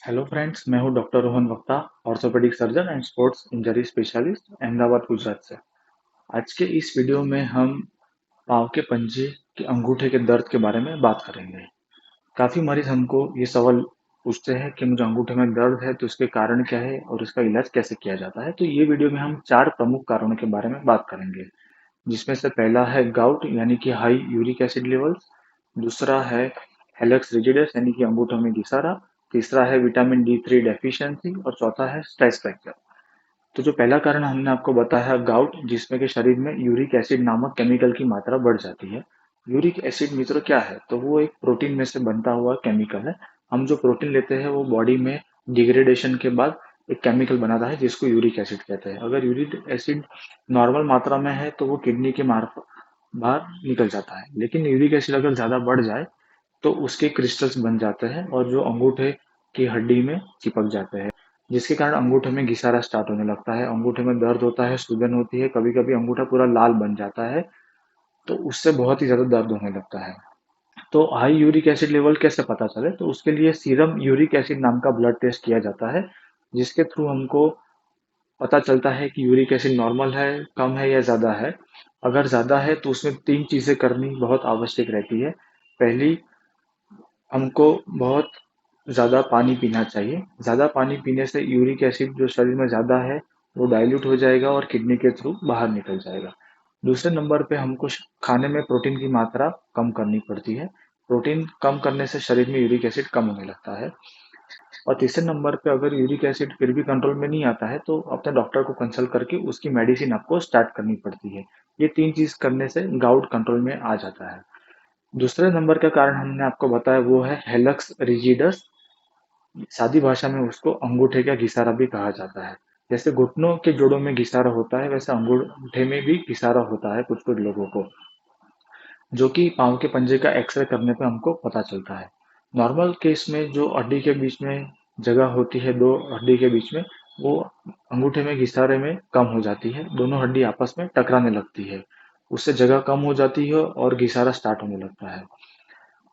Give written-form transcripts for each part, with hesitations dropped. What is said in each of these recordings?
Hello friends, मैं हूं doctor Rohan वक्ता, orthopaedic surgeon and sports injury specialist, Ahmedabad, Gujarat से। आज के इस वीडियो में हम पाँव के पंजे के अंगूठे के दर्द के बारे में बात करेंगे। काफ़ी मरीज हमको ये सवाल पूछते हैं कि मुझे अंगूठे में दर्द है तो इसके कारण क्या है और इसका इलाज कैसे किया जाता है। तो ये वीडियो में हम 4 प्रमुख कारणों के बारे में बात करेंगे, जिसमें से पहला है गाउट यानी कि हाई यूरिक एसिड लेवल्स, दूसरा है हेलक्स रिजिडस यानी कि अंगूठों में घिसारा, तीसरा है विटामिन डी3 डेफिशिएंसी और चौथा है स्ट्रेस फ्रैक्चर। तो जो पहला कारण हमने आपको बताया गाउट, जिसमें कि शरीर में यूरिक एसिड नामक केमिकल की मात्रा बढ़ जाती है। यूरिक एसिड मित्र क्या है? तो वो एक प्रोटीन में से बनता हुआ केमिकल है। हम जो प्रोटीन लेते हैं वो बॉडी में डिग्रेडेशन के बाद एक केमिकल बनाता है जिसको यूरिक एसिड कहते हैं। अगर यूरिक एसिड नॉर्मल मात्रा में है तो वो किडनी के मार्फत बाहर निकल जाता है, लेकिन यूरिक एसिड अगर ज़्यादा बढ़ जाए तो उसके क्रिस्टल्स बन जाते हैं और जो अंगूठे की हड्डी में चिपक जाते हैं, जिसके कारण अंगूठे में घिसारा स्टार्ट होने लगता है, अंगूठे में दर्द होता है, सूजन होती है, कभी-कभी अंगूठा पूरा लाल बन जाता है, तो उससे बहुत ही ज़्यादा दर्द होने लगता है। तो हाई यूरिक एसिड लेवल कैसे पता चले? तो उसके लिए सीरम यूरिक एसिड नाम का ब्लड टेस्ट किया जाता है, जिसके थ्रू हमको पता चलता है कि यूरिक एसिड नॉर्मल है, कम है या ज़्यादा है। अगर ज़्यादा है तो उसमें 3 चीज़ें करनी बहुत आवश्यक रहती है। पहली, हमको बहुत ज़्यादा पानी पीना चाहिए। ज़्यादा पानी पीने से यूरिक एसिड जो शरीर में ज़्यादा है, वो डाइल्यूट हो जाएगा और किडनी के थ्रू बाहर निकल जाएगा। दूसरे नंबर पे हमको खाने में प्रोटीन की मात्रा कम करनी पड़ती है। प्रोटीन कम करने से शरीर में यूरिक एसिड कम होने लगता है। और तीसरे नंबर पे अगर यूरिक एसिड फिर भी कंट्रोल में नहीं आता है, तो अपने डॉक्टर को कंसल्ट करके उसकी मेडिसिन आपको स्टार्ट करनी पड़ती है। ये 3 चीज़ करने से गाउट कंट्रोल में आ जाता है। दूसरे नंबर का कारण हमने आपको बताया वो है हेलक्स रिजिडस। सादी भाषा में उसको अंगूठे का घिसारा भी कहा जाता है। जैसे घुटनों के जोड़ों में घिसारा होता है, वैसे अंगूठे में भी घिसारा होता है कुछ कुछ लोगों को, जो कि पाँव के पंजे का एक्सरे करने पे हमको पता चलता है। नॉर्मल केस में जो हड्डी के बीच में जगह होती है, दो हड्डी के बीच में, वो अंगूठे में घिसारे में कम हो जाती है, दोनों हड्डी आपस में टकराने लगती है, उससे जगह कम हो जाती है और घिसारा स्टार्ट होने लगता है।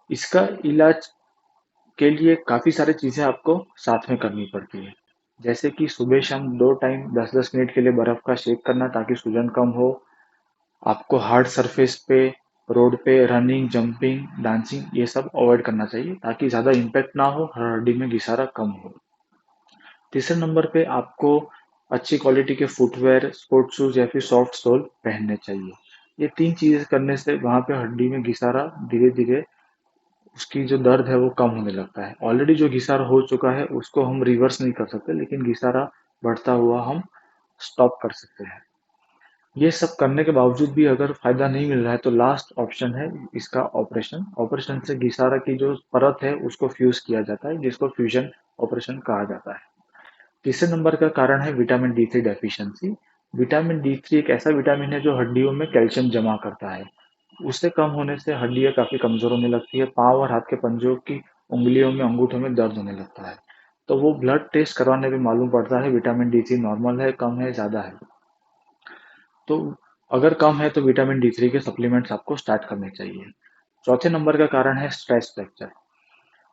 इसका इलाज के लिए काफ़ी सारी चीज़ें आपको साथ में करनी पड़ती है। जैसे कि सुबह शाम 2 टाइम 10-10 मिनट के लिए बर्फ़ का शेक करना ताकि सूजन कम हो। आपको हार्ड सरफेस पे, रोड पे रनिंग, जंपिंग, डांसिंग ये सब अवॉइड करना चाहिए ताकि ज़्यादा इम्पैक्ट ना हो, हड्डी में घिसारा कम हो। तीसरे नंबर पे आपको अच्छी क्वालिटी के फुटवियर, स्पोर्ट्स शूज़ या फिर सॉफ्ट सोल पहनने चाहिए। ये 3 चीज़ें करने से वहाँ पे हड्डी में घिसारा धीरे-धीरे उसकी जो दर्द है वो कम होने लगता है। ऑलरेडी जो घिसारा हो चुका है उसको हम रिवर्स नहीं कर सकते, लेकिन घिसारा बढ़ता हुआ हम स्टॉप कर सकते हैं। ये सब करने के बावजूद भी अगर फ़ायदा नहीं मिल रहा है तो लास्ट ऑप्शन है इसका ऑपरेशन। ऑपरेशन से घिसारा की जो परत है उसको फ्यूज़ किया जाता है, जिसको फ्यूजन ऑपरेशन कहा जाता है। तीसरे नंबर का कारण है vitamin D3 deficiency. Vitamin D3 एक ऐसा विटामिन है जो हड्डियों में कैल्शियम जमा करता है। उससे कम होने से हड्डियाँ काफ़ी कमज़ोर होने लगती है, पाँव और हाथ के पंजों की उँगलियों में, अंगूठों में दर्द होने लगता है। तो वो ब्लड टेस्ट करवाने पे मालूम पड़ता है विटामिन डी3 नॉर्मल है, कम है, ज़्यादा है। तो अगर कम है तो विटामिन डी3 के सप्लीमेंट्स आपको स्टार्ट करने चाहिए। चौथे नंबर का कारण है स्ट्रेस फ्रैक्चर।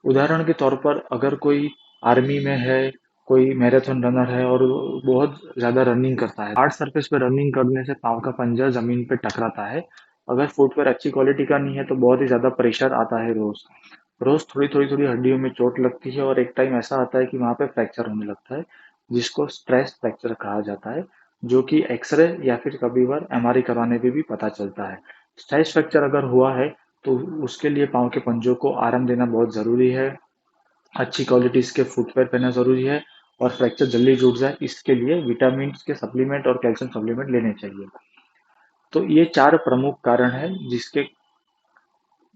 उदाहरण के तौर पर अगर कोई आर्मी में है, कोई मैराथन रनर है और वो बहुत ज़्यादा रनिंग करता है, हार्ड सरफेस पे रनिंग करने से पाँव का पंजा ज़मीन पे टकराता है। अगर फुटवियर अच्छी क्वालिटी का नहीं है तो बहुत ही ज़्यादा प्रेशर आता है रोज़। रोज़ थोड़ी-थोड़ी हड्डियों में चोट लगती है और एक टाइम ऐसा आता है कि वहाँ पे फ्रैक्चर होने लगता है, जिसको स्ट्रेस फ्रैक्चर कहा जाता है, जो कि एक्स-रे या फिर कभी-कभार एमआरआई करवाने पे भी पता चलता है। स्ट्रेस फ्रैक्चर अगर हुआ है तो उसके लिए पाँव के पंजों को आराम देना बहुत ज़रूरी है, अच्छी क्वालिटीज़ के फुटवियर पहनना ज़रूरी है और फ्रैक्चर जल्दी जुड़ जाए इसके लिए विटामिन्स के सप्लीमेंट और कैल्शियम सप्लीमेंट लेने चाहिए। तो ये 4 प्रमुख कारण हैं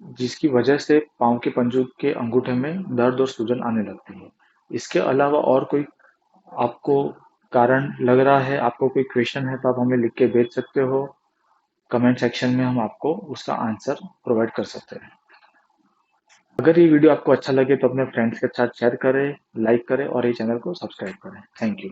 जिसकी वजह से पाँव के पंजों के अंगूठे में दर्द और सूजन आने लगती है। इसके अलावा और कोई आपको कारण लग रहा है, आपको कोई क्वेश्चन है तो आप हमें लिख के भेज सकते हो। कमेंट सेक्शन में हम आपको उसका आंसर प्रोवाइड कर सकते हैं। अगर ये वीडियो आपको अच्छा लगे तो अपने फ्रेंड्स के साथ शेयर करें, लाइक करें और ये चैनल को सब्सक्राइब करें। Thank you.